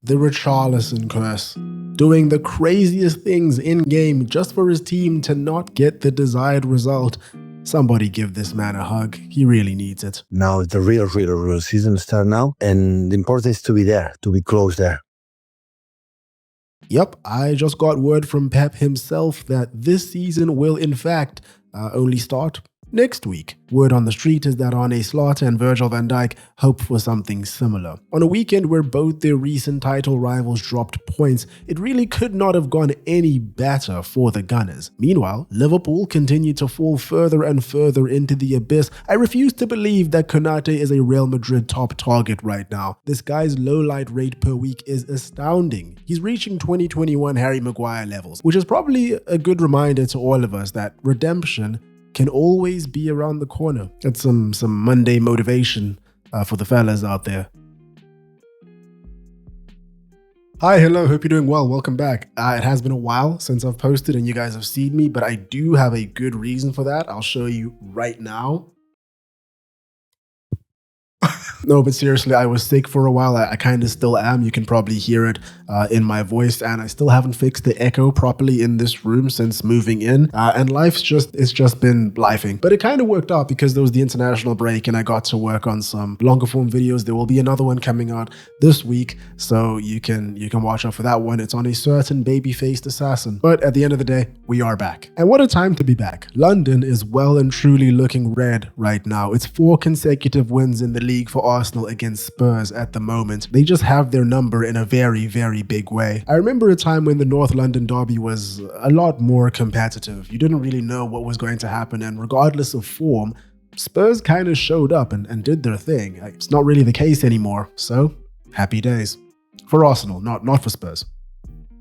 the Richarlison curse. Doing the craziest things in-game just for his team to not get the desired result. Somebody give this man a hug. He really needs it. Now the real season start now, and the important is to be there, to be close there. Yep, I just got word from Pep himself that this season will in fact only start next week. Word on the street is that Arne Slot and Virgil van Dijk hope for something similar. On a weekend where both their recent title rivals dropped points, it really could not have gone any better for the Gunners. Meanwhile, Liverpool continued to fall further and further into the abyss. I refuse to believe that Konate is a Real Madrid top target right now. This guy's low-light rate per week is astounding. He's reaching 2021 Harry Maguire levels, which is probably a good reminder to all of us that redemption can always be around the corner. That's some Monday motivation for the fellas out there. Hi, hello, hope you're doing well. Welcome back. It has been a while since I've posted and you guys have seen me, but I do have a good reason for that. I'll show you right now. No, but seriously, I was sick for a while. I kind of still am. You can probably hear it in my voice, and I still haven't fixed the echo properly in this room since moving in. And it's just been lifing. But it kind of worked out because there was the international break and I got to work on some longer form videos. There will be another one coming out this week, so you can watch out for that one. It's on a certain baby-faced assassin. But at the end of the day, we are back. And what a time to be back. London is well and truly looking red right now. It's 4 consecutive wins in the league for Arsenal against Spurs at the moment. They just have their number in a very, very big way. I remember a time when the North London derby was a lot more competitive. You didn't really know what was going to happen, and regardless of form, Spurs kind of showed up and did their thing. It's not really the case anymore, so happy days. For Arsenal, not for Spurs.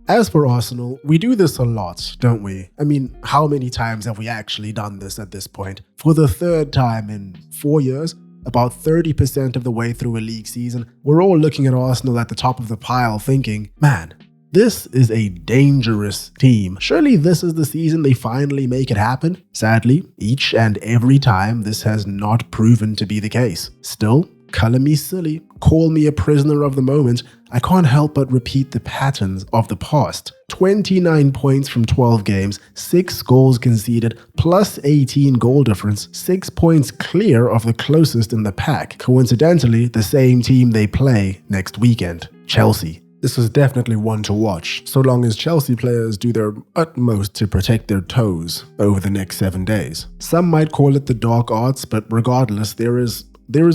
As for Arsenal, we do this a lot, don't we? I mean, how many times have we actually done this at this point? For the 3rd time in 4 years? About 30% of the way through a league season, we're all looking at Arsenal at the top of the pile thinking, man, this is a dangerous team. Surely this is the season they finally make it happen? Sadly, each and every time this has not proven to be the case. Still, color me silly, call me a prisoner of the moment, I can't help but repeat the patterns of the past. 29 points from 12 games, 6 goals conceded, plus 18 goal difference, 6 points clear of the closest in the pack. Coincidentally, the same team they play next weekend, Chelsea. This is definitely one to watch, so long as Chelsea players do their utmost to protect their toes over the next 7 days. Some might call it the dark arts, but regardless, there is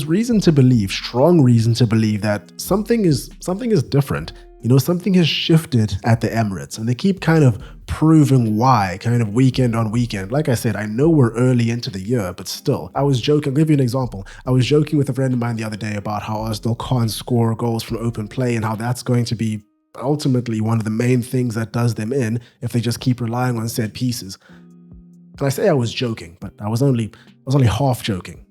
reason to believe, strong reason to believe that something is different. You know, something has shifted at the Emirates, and they keep kind of proving why, kind of weekend on weekend. Like I said, I know we're early into the year, but still, I was joking. I'll give you an example. I was joking with a friend of mine the other day about how Arsenal can't score goals from open play and how that's going to be ultimately one of the main things that does them in if they just keep relying on set pieces. And I say I was joking, but I was only half joking.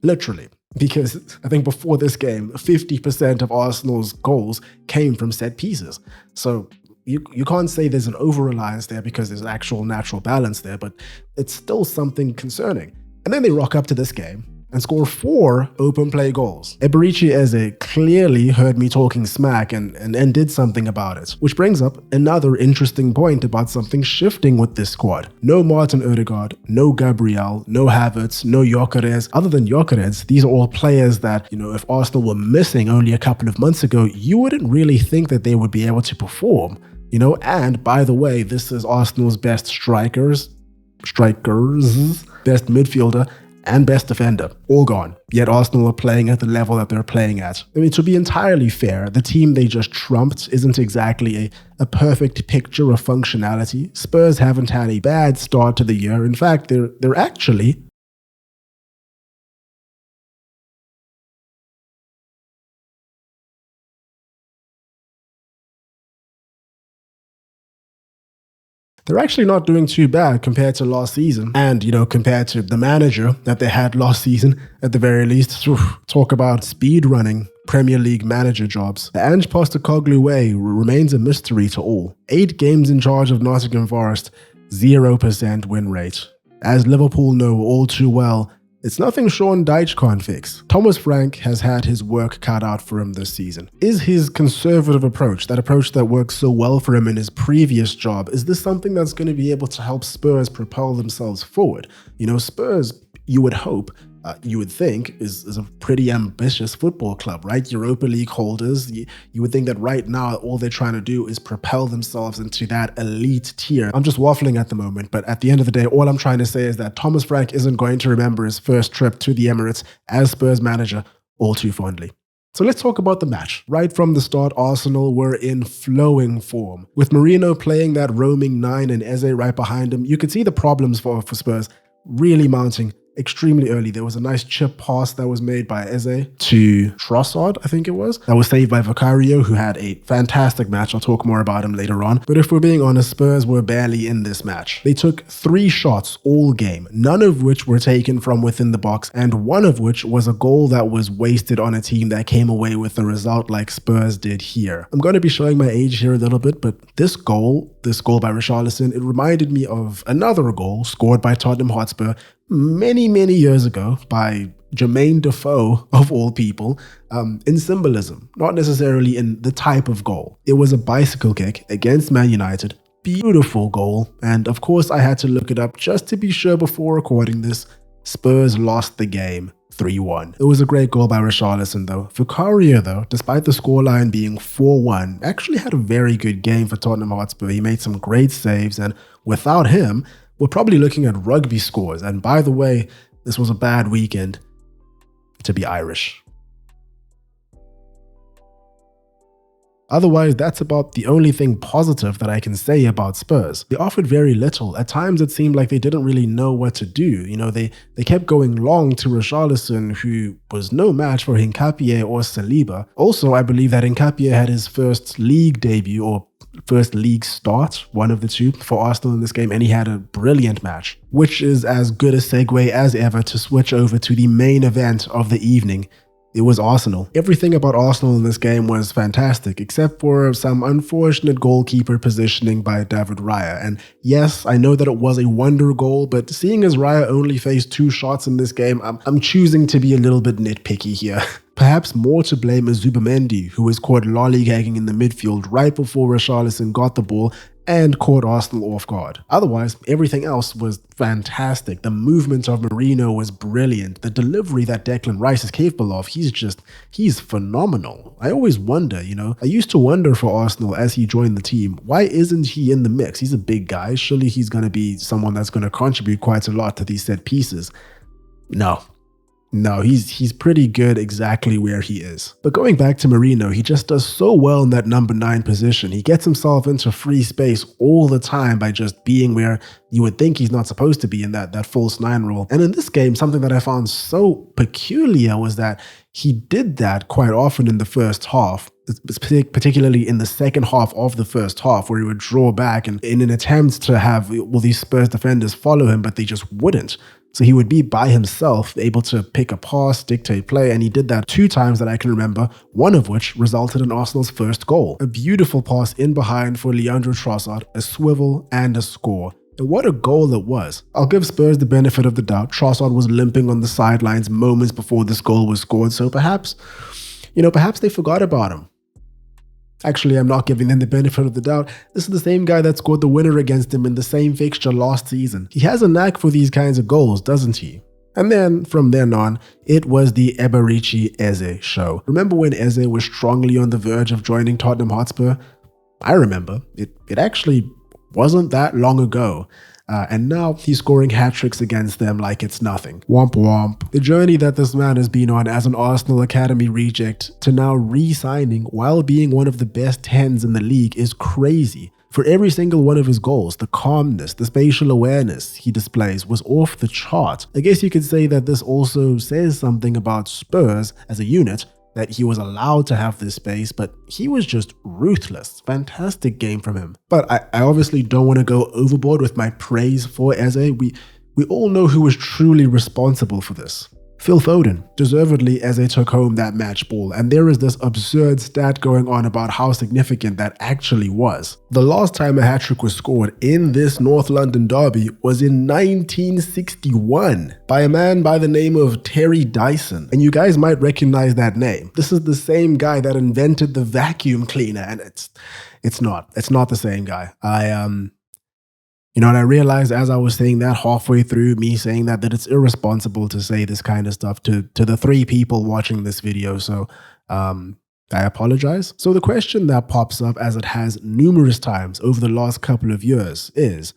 Literally. Because I think before this game, 50% of Arsenal's goals came from set pieces. So you can't say there's an over-reliance there because there's actual natural balance there, but it's still something concerning. And then they rock up to this game and score 4 open play goals. Eberici Eze clearly heard me talking smack and did something about it, which brings up another interesting point about something shifting with this squad. No Martin Odegaard, no Gabriel, no Havertz, no Gyökeres. Other than Gyökeres, these are all players that, if Arsenal were missing only a couple of months ago, you wouldn't really think that they would be able to perform. And by the way, this is Arsenal's best strikers, best midfielder, and best defender, all gone. Yet Arsenal are playing at the level that they're playing at. I mean, to be entirely fair, the team they just trumped isn't exactly a perfect picture of functionality. Spurs haven't had a bad start to the year. In fact, they're actually not doing too bad compared to last season. And, compared to the manager that they had last season, at the very least. Talk about speed running Premier League manager jobs. The Ange Postecoglou way remains a mystery to all. 8 games in charge of Nottingham Forest, 0% win rate. As Liverpool know all too well, It's nothing Sean Dyche can't fix. Thomas Frank has had his work cut out for him this season. Is his conservative approach, that approach that worked so well for him in his previous job, is this something that's going to be able to help Spurs propel themselves forward? Spurs, you would hope, you would think, is a pretty ambitious football club, right? Europa League holders. You would think that right now all they're trying to do is propel themselves into that elite tier. I'm just waffling at the moment, but at the end of the day, all I'm trying to say is that Thomas Frank isn't going to remember his first trip to the Emirates as Spurs manager all too fondly. So let's talk about the match. Right from the start, Arsenal were in flowing form. With Merino playing that roaming 9 and Eze right behind him, you could see the problems for Spurs really mounting extremely early. There was a nice chip pass that was made by Eze to Trossard, I think it was. That was saved by Vicario, who had a fantastic match. I'll talk more about him later on. But if we're being honest, Spurs were barely in this match. They took 3 shots all game, none of which were taken from within the box, and one of which was a goal that was wasted on a team that came away with the result like Spurs did here. I'm going to be showing my age here a little bit, but this goal by Richarlison, it reminded me of another goal scored by Tottenham Hotspur many years ago by Jermaine Defoe, of all people, in symbolism, not necessarily in the type of goal. It was a bicycle kick against Man United. Beautiful goal. And of course, I had to look it up just to be sure before recording this. Spurs lost the game 3-1. It was a great goal by Richarlison though. Vicario though, despite the scoreline being 4-1, actually had a very good game for Tottenham Hotspur. He made some great saves, and without him, we're probably looking at rugby scores. And by the way, this was a bad weekend to be Irish. Otherwise, that's about the only thing positive that I can say about Spurs. They offered very little. At times, it seemed like they didn't really know what to do. They kept going long to Richarlison, who was no match for Hincapié or Saliba. Also, I believe that Hincapié had his first league debut, or first league start, one of the two, for Arsenal in this game, and he had a brilliant match, which is as good a segue as ever to switch over to the main event of the evening. It was Arsenal. Everything about Arsenal in this game was fantastic, except for some unfortunate goalkeeper positioning by David Raya. And yes, I know that it was a wonder goal, but seeing as Raya only faced 2 shots in this game, I'm choosing to be a little bit nitpicky here. Perhaps more to blame is Zubamendi, who was caught lollygagging in the midfield right before Richarlison got the ball and caught Arsenal off guard. Otherwise, everything else was fantastic. The movement of Merino was brilliant. The delivery that Declan Rice is capable of, he's phenomenal. I always wonder, I used to wonder for Arsenal as he joined the team, why isn't he in the mix? He's a big guy. Surely he's going to be someone that's going to contribute quite a lot to these set pieces. No, he's pretty good exactly where he is. But going back to Merino, he just does so well in that number 9 position. He gets himself into free space all the time by just being where you would think he's not supposed to be in that false 9 role. And in this game, something that I found so peculiar was that he did that quite often in the first half, particularly in the second half of the first half, where he would draw back and in an attempt to have these Spurs defenders follow him, but they just wouldn't. So he would be by himself, able to pick a pass, dictate play, and he did that 2 times that I can remember, one of which resulted in Arsenal's first goal. A beautiful pass in behind for Leandro Trossard, a swivel and a score. And what a goal it was. I'll give Spurs the benefit of the doubt. Trossard was limping on the sidelines moments before this goal was scored, so perhaps they forgot about him. Actually, I'm not giving them the benefit of the doubt. This is the same guy that scored the winner against him in the same fixture last season. He has a knack for these kinds of goals, doesn't he? And then, from then on, it was the Eberici-Eze show. Remember when Eze was strongly on the verge of joining Tottenham Hotspur? I remember. It actually wasn't that long ago. And now he's scoring hat-tricks against them like it's nothing. Womp womp. The journey that this man has been on as an Arsenal Academy reject to now re-signing while being one of the best 10s in the league is crazy. For every single one of his goals, the calmness, the spatial awareness he displays was off the chart. I guess you could say that this also says something about Spurs as a unit, that he was allowed to have this space, but he was just ruthless. Fantastic game from him. But I obviously don't want to go overboard with my praise for Eze. We all know who was truly responsible for this. Phil Foden, deservedly, as they took home that match ball, and there is this absurd stat going on about how significant that actually was. The last time a hat-trick was scored in this North London derby was in 1961 by a man by the name of Terry Dyson, and you guys might recognize that name. This is the same guy that invented the vacuum cleaner, and it's not the same guy. You know, and I realized as I was saying that halfway through me saying that it's irresponsible to say this kind of stuff to the 3 people watching this video. So I apologize. So the question that pops up, as it has numerous times over the last couple of years, is,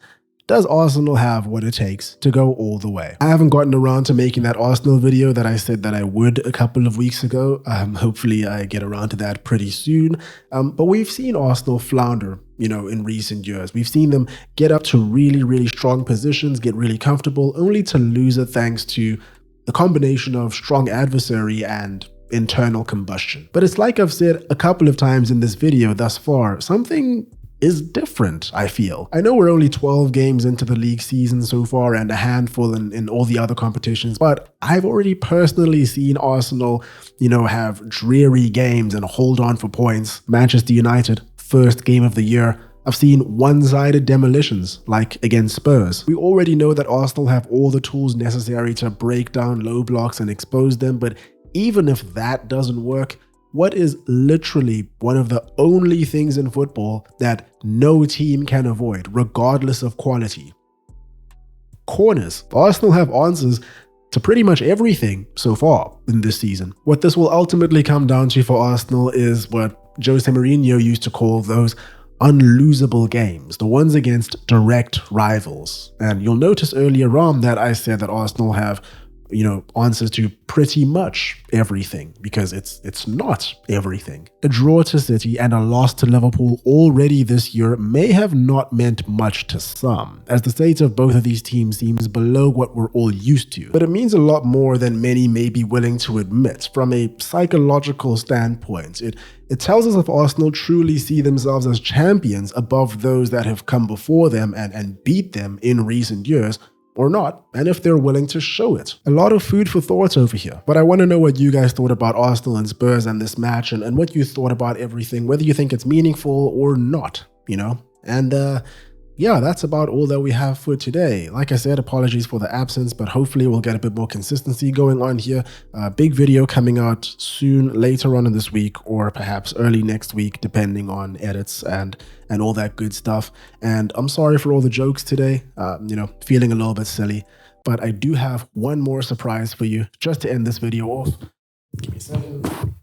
does Arsenal have what it takes to go all the way? I haven't gotten around to making that Arsenal video that I said that I would a couple of weeks ago. Hopefully I get around to that pretty soon. But we've seen Arsenal flounder, you know, in recent years. We've seen them get up to really, really strong positions, get really comfortable, only to lose it thanks to the combination of strong adversary and internal combustion. But it's like I've said a couple of times in this video thus far, something is different, I feel. I know we're only 12 games into the league season so far and a handful in all the other competitions, but I've already personally seen Arsenal, you know, have dreary games and hold on for points. Manchester United, first game of the year. I've seen one-sided demolitions, like against Spurs. We already know that Arsenal have all the tools necessary to break down low blocks and expose them, but even if that doesn't work, what is literally one of the only things in football that no team can avoid, regardless of quality? Corners. Arsenal have answers to pretty much everything so far in this season. What this will ultimately come down to for Arsenal is what Jose Mourinho used to call those unlosable games, the ones against direct rivals. And you'll notice earlier on that I said that Arsenal have, you know, answers to pretty much everything, because it's not everything. A draw to City and a loss to Liverpool already this year may have not meant much to some, as the state of both of these teams seems below what we're all used to. But it means a lot more than many may be willing to admit. From a psychological standpoint, it tells us if Arsenal truly see themselves as champions above those that have come before them and beat them in recent years, or not, and if they're willing to show it. A lot of food for thought over here. But I want to know what you guys thought about Arsenal and Spurs and this match, and what you thought about everything, whether you think it's meaningful or not, you know? And yeah, that's about all that we have for today. Like I said, apologies for the absence, but hopefully we'll get a bit more consistency going on here. Big video coming out soon, later on in this week, or perhaps early next week, depending on edits and all that good stuff. And I'm sorry for all the jokes today, you know, feeling a little bit silly, but I do have one more surprise for you just to end this video off. Give me a second.